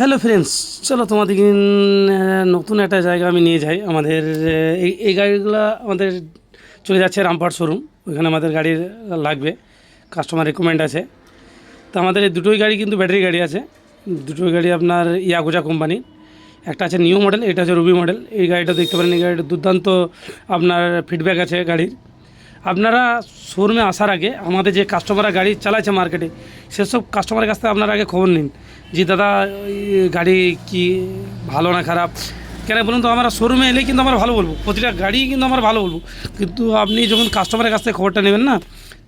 Hello friends, চলো তোমাদেরকে নতুন একটা জায়গা আমি নিয়ে যাই। আমাদের এই গাড়িগুলো আমাদের চলে যাচ্ছে রামপুরহাট শোরুম। ওইখানে আমাদের গাড়ির লাগবে, কাস্টমার রিকমেন্ড আছে। তো আমাদের এই দুটোই গাড়ি কিন্তু ব্যাটারি গাড়ি আছে। দুটোই গাড়ি আপনার ইয়াকুজা কোম্পানির। একটা আছে নিউ মডেল, এটা হচ্ছে রুবি মডেল। এই গাড়িটা দেখতে পারেন, এই গাড়িটা দুর্দান্ত আপনার ফিডব্যাক আছে গাড়ির। আপনারা শোরুমে আসার আগে আমাদের যে কাস্টমাররা গাড়ি চালাচ্ছে মার্কেটে, সেসব কাস্টমারের কাছ থেকে আপনারা আগে খবর নিন যে দাদা গাড়ি কি ভালো না খারাপ। কেন বলুন তো, আমরা শোরুমে এলেই কিন্তু আমরা ভালো বলবো, প্রতিটা গাড়ি কিন্তু আমরা ভালো বলবো। কিন্তু আপনি যখন কাস্টমারের কাছ থেকে খবরটা নেবেন না,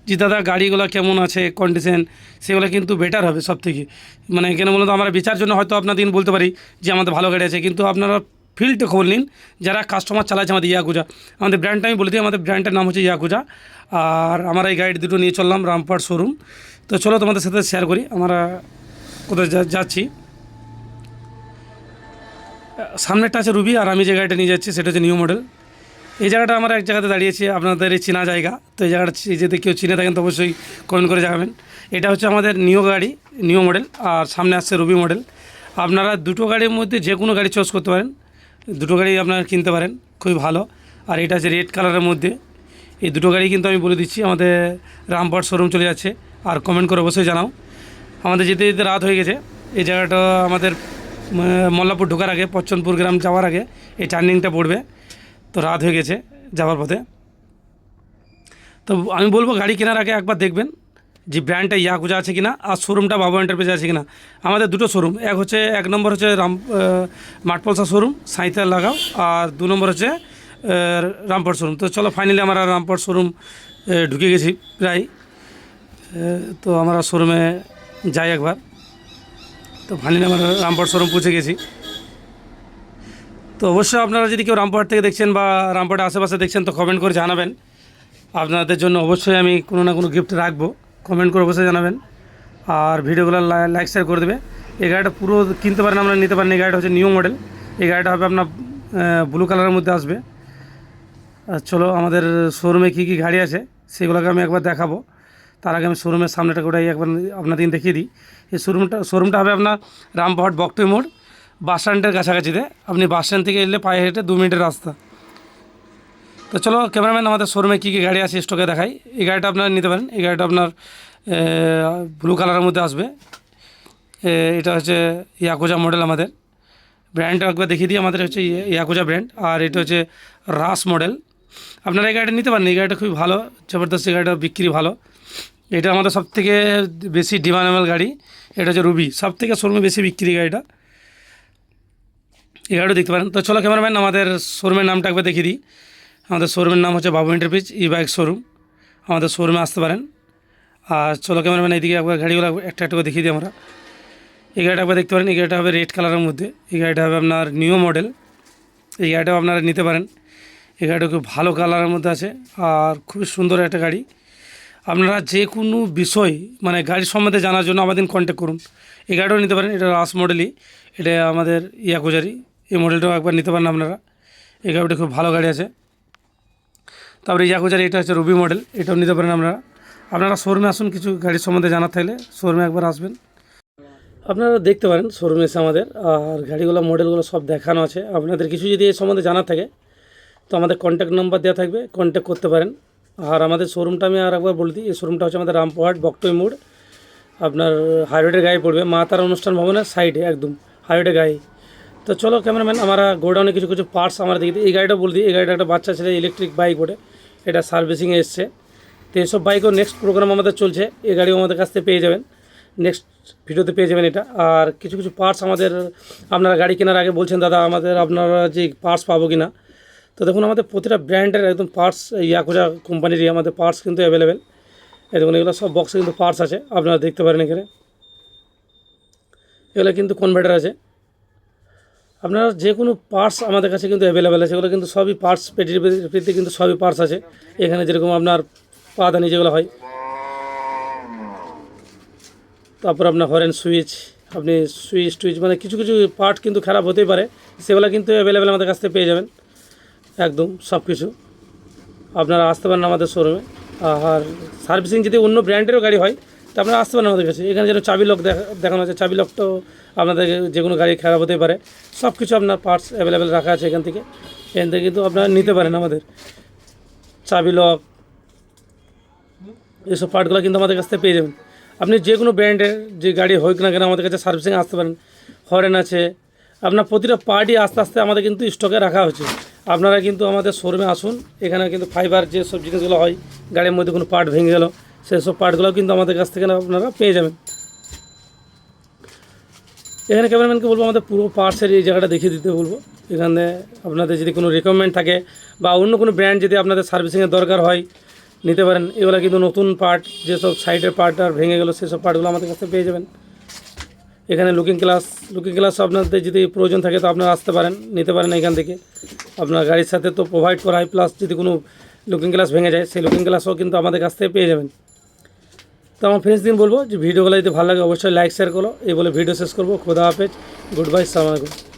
যে দাদা গাড়িগুলো কেমন আছে কন্ডিশন, সেগুলো কিন্তু বেটার হবে সব থেকে। মানে কেন বলুন তো, আমরা বিচার জন্য হয়তো আপনাদের বলতে পারি যে আমাদের ভালো গাড়ি আছে, কিন্তু আপনারা ফিল্ডে খবর নিন যারা কাস্টমার চালাচ্ছে আমাদের ইয়াকুজা। আমাদের ব্র্যান্ডটা আমি বলে দিই, আমাদের ব্র্যান্ডের নাম হচ্ছে ইয়াকুজা। আর আমরা এই গাড়ি দুটো নিয়ে চললাম রামপুরহাট শোরুম। তো চলো তোমাদের সাথে শেয়ার করি আমরা কোথায় যাচ্ছি। সামনেরটা আছে রুবি, আর আমি যে গাড়িটা নিয়ে যাচ্ছি সেটা হচ্ছে নিউ মডেল। এই জায়গাটা আমরা এক জায়গাতে দাঁড়িয়েছি, আপনাদের এই চেনা জায়গা। তো এই জায়গাটা যদি কেউ চিনে থাকেন তো অবশ্যই কমেন্ট করে জানাবেন। এটা হচ্ছে আমাদের নিউ গাড়ি, নিউ মডেল, আর সামনে আসছে রুবি মডেল। আপনারা দুটো গাড়ির মধ্যে যে কোনো গাড়ি চয়েস করতে পারেন, দুটো গাড়ি আপনারা কিনতে পারেন, খুবই ভালো। আর এটা আছে রেড কালারের মধ্যে। এই দুটো গাড়ি কিন্তু আমি বলে দিচ্ছি আমাদের রামপুরহাট শোরুম চলে যাচ্ছে। আর কমেন্ট করে অবশ্যই জানাও। আমাদের যেতে যেতে রাত হয়ে গেছে। এই জায়গাটা আমাদের মল্লাপুর ঢোকার আগে, পচ্চনপুর গ্রাম যাওয়ার আগে এই টার্নিংটা পড়বে। তো রাত হয়ে গেছে যাওয়ার পথে। তো আমি বলবো গাড়ি কেনার আগে একবার দেখবেন যে ব্র্যান্ডটা ইয়াকুজা আছে কিনা, আর শোরুমটা বাবু এন্টারপ্রাইজ আছে কিনা। আমাদের দুটো শোরুম, এক নম্বর হচ্ছে মাঠপলসা শোরুম সাঁইতাল লাগাও, আর 2 নম্বর হচ্ছে রামপুরহাট শোরুম। তো চলো ফাইনালি আমরা রামপুরহাট শোরুম ঢুকে গেছি প্রায়। তো আমরা শোরুমে যাই একবার। তো ফাইনালি আমরা রামপুরহাট শোরুম পৌঁছে গেছি। তো অবশ্যই আপনারা যদি কেউ রামপুরহাট থেকে দেখছেন বা রামপুরহাটের আশেপাশে দেখছেন তো কমেন্ট করে জানাবেন। আপনাদের জন্য অবশ্যই আমি কোনো না কোনো গিফট রাখবো, কমেন্ট করে অবশ্যই জানাবেন। আর ভিডিওগুলো লাইক শেয়ার করে দেবে। এই গাড়িটা পুরো কিনতে পারেন, আমরা নিতে পারেন। এই গাড়িটা হচ্ছে নিউ মডেল। এই গাড়িটা হবে আপনার ব্লু কালারের মধ্যে আসবে। আর চলো আমাদের শোরুমে কী কী গাড়ি আছে সেগুলোকে আমি একবার দেখাবো। তার আগে আমি শোরুমের সামনেটা গোটাই একবার আপনাদের দেখিয়ে দিই। এই শোরুমটা হবে আপনার রামপুরহাট বকটুই মোড় বাস স্ট্যান্ডের কাছাকাছিতে। আপনি বাস স্ট্যান্ড থেকে এলে পায়ে হেঁটে 2 মিনিটের রাস্তা। তো চলো ক্যামেরাম্যান আমাদের শোরুমে কী কী গাড়ি আছে স্টকে দেখাই। এই গাড়িটা আপনারা নিতে পারেন। এই গাড়িটা আপনার ব্লু কালারের মধ্যে আসবে। এটা হচ্ছে ইয়াকুজা মডেল। আমাদের ব্র্যান্ডটা একবার দেখিয়ে দিই, আমাদের হচ্ছে ইয়াকুজা ব্র্যান্ড। আর এটা হচ্ছে রাস মডেল। আপনারা এই গাড়িটা নিতে পারেন। এই গাড়িটা খুবই ভালো, জবরদস্ত। এই গাড়িটা বিক্রি ভালো। এটা আমাদের সবথেকে বেশি ডিমান্ডেবল গাড়ি। এটা হচ্ছে রুবি, সবথেকে শোরুমে বেশি বিক্রি গাড়িটা। এই গাড়িটা দেখতে পারেন। তো চলো ক্যামেরাম্যান আমাদের শোরুমের নামটা একবার দেখিয়ে দিই। আমাদের শোরুমের নাম হচ্ছে বাবু এন্টারপ্রাইজ ই বাইক শোরুম। আমাদের শোরুমে আসতে পারেন। আর চলো ক্যামেরাম্যান এইদিকে একবার গাড়িগুলো একটা একটা করে দেখিয়ে দিই আমরা। এই গাড়িটা একবার দেখতে পারেন। এই গাড়িটা হবে রেড কালারের মধ্যে। এই গাড়িটা হবে আপনার নিউ মডেল। এই গাড়িটাও আপনারা নিতে পারেন। এই গাড়িটা খুব ভালো কালারের মধ্যে আছে আর খুবই সুন্দর একটা গাড়ি। আপনারা যে কোনো বিষয় মানে গাড়ি সম্বন্ধে জানার জন্য আমাদের কন্ট্যাক্ট করুন। এই গাড়িটাও নিতে পারেন। এটা রাস মডেলই, এটা আমাদের ইয়াকুজারি। এই মডেলটাও একবার নিতে পারেন আপনারা। এই গাড়িটা খুব ভালো গাড়ি আছে। তারপরে ইয়াকুজারি এটা হচ্ছে রুবি মডেল, এটাও নিতে পারেন আপনারা শোরুমে আসুন। কিছু গাড়ির সম্বন্ধে জানার থাকলে শোরুমে একবার আসবেন। আপনারা দেখতে পারেন শোরুমে এসে আমাদের, আর গাড়িগুলো মডেলগুলো সব দেখানো আছে। আপনাদের কিছু যদি এই সম্বন্ধে জানার থাকে তো আমাদের কন্ট্যাক্ট নাম্বার দেওয়া থাকবে, কন্ট্যাক্ট করতে পারেন। আর আমাদের শোরুমটা আমি আর একবার বলে দিই, এই শোরুমটা হচ্ছে আমাদের রামপুরহাট বকটুই মোড়। আপনার হাইরোডের গায়ে পড়বে, মা তারা অনুষ্ঠান ভবনের সাইডে, একদম হাইরোডের গায়ে। তো চলো ক্যামেরাম্যান আমরা গোডাউনে কিছু কিছু পার্টস আমরা দেখি। এই গাড়িটা বলে দিই, এই গাড়িটা একটা বাচ্চা ছেলে ইলেকট্রিক বাইক ওঠে, এটা সার্ভিসিংয়ে এসছে। তো এইসব বাইকও নেক্সট প্রোগ্রাম আমাদের চলছে, এই গাড়িও আমাদের কাছ থেকে পেয়ে যাবেন, নেক্সট ভিডিওতে পেয়ে যাবেন এটা। আর কিছু কিছু পার্টস আমাদের আপনারা গাড়ি কেনার আগে বলছেন দাদা আপনারা যে পার্টস পাবো কি না। তো দেখুন আমাদের প্রতিটা ব্র্যান্ডের একদম পার্টস, ইয়াকুজা কোম্পানিরই আমাদের পার্টস কিন্তু অ্যাভেলেবেল। এই দেখুন এগুলো সব বক্সে কিন্তু পার্টস আছে, আপনারা দেখতে পারেন এখানে। এগুলো কিন্তু কনভার্টার আছে। আপনারা যে কোনো পার্টস আমাদের কাছে কিন্তু অ্যাভেলেবেল আছে। এগুলো কিন্তু সবই পার্টস, পেটিতে কিন্তু সবই পার্টস আছে। এখানে যেরকম আপনার পাদানি যেগুলো হয়, তারপর আপনার হরেন সুইচ, আপনি সুইচ টুইচ মানে কিছু কিছু পার্ট কিন্তু খারাপ হতেই পারে, সেগুলো কিন্তু অ্যাভেলেবেল আমাদের কাছ থেকে পেয়ে যাবেন একদম সব কিছু। আপনারা আসতে পারেন আমাদের শোরুমে। আর সার্ভিসিং যদি অন্য ব্র্যান্ডেরও গাড়ি হয় তো আপনারা আসতে পারেন আমাদের কাছে। এখানে যেন চাবি লক দেখানো আছে, চাবি লকটাও আপনাদের যে কোনো গাড়ি খারাপ হতে পারে, সব কিছু আপনার পার্টস অ্যাভেলেবেল রাখা আছে এখান থেকে কিন্তু আপনারা নিতে পারেন। আমাদের চাবি লক এইসব পার্টগুলো কিন্তু আমাদের কাছ থেকে পেয়ে যাবেন। আপনি যে কোনো ব্র্যান্ডের যে গাড়ি হোক না কেন আমাদের কাছে সার্ভিসিং আসতে পারেন। হরেন আছে, আপনার প্রতিটা পার্টই আস্তে আস্তে আমাদের কিন্তু স্টকে রাখা হচ্ছে। আপনারা কিন্তু আমাদের শোরুমে আসুন, এখানে কিন্তু ফাইবার যে সব জিনিসগুলো হয়, গাড়ির মধ্যে কোনো পার্ট ভেঙে গেল সেই সব পার্টগুলো কিন্তু আমাদের কাছ থেকে আপনারা পেয়ে যাবেন। এখানে ক্যামেরাম্যানকে বলবো আমাদের পুরো পার্টসের এই জায়গাটা দেখিয়ে দিতে বলবো। এখানে আপনাদের যদি কোনো রিকোয়ারমেন্ট থাকে বা অন্য কোনো ব্র্যান্ড যদি আপনাদের সার্ভিসিংয়ের দরকার হয় নিতে পারেন। এগুলো কিন্তু নতুন পার্ট, যেসব সাইডের পার্ট আর ভেঙে গেলো সেসব পার্টগুলো আমাদের কাছে পেয়ে যাবেন। এখানে লুকিং গ্লাস আপনাদের যদি প্রয়োজন থাকে তো আপনারা আসতে পারেন, নিতে পারেন এখান থেকে। আপনার গাড়ির সাথে তো প্রোভাইড করা হয়, প্লাস যদি কোনো লুকিং গ্লাস ভেঙে যায় সেই লুকিং গ্লাসও কিন্তু আমাদের কাছ থেকে পেয়ে যাবেন। তো আমার ফ্রেন্ডস দিন বলবো যে ভিডিওগুলো যদি ভালো লাগে অবশ্যই লাইক শেয়ার করো। এই বলে ভিডিও শেষ করবো। খোদা হাফেজ, গুড বাই, আসসালামু আলাইকুম।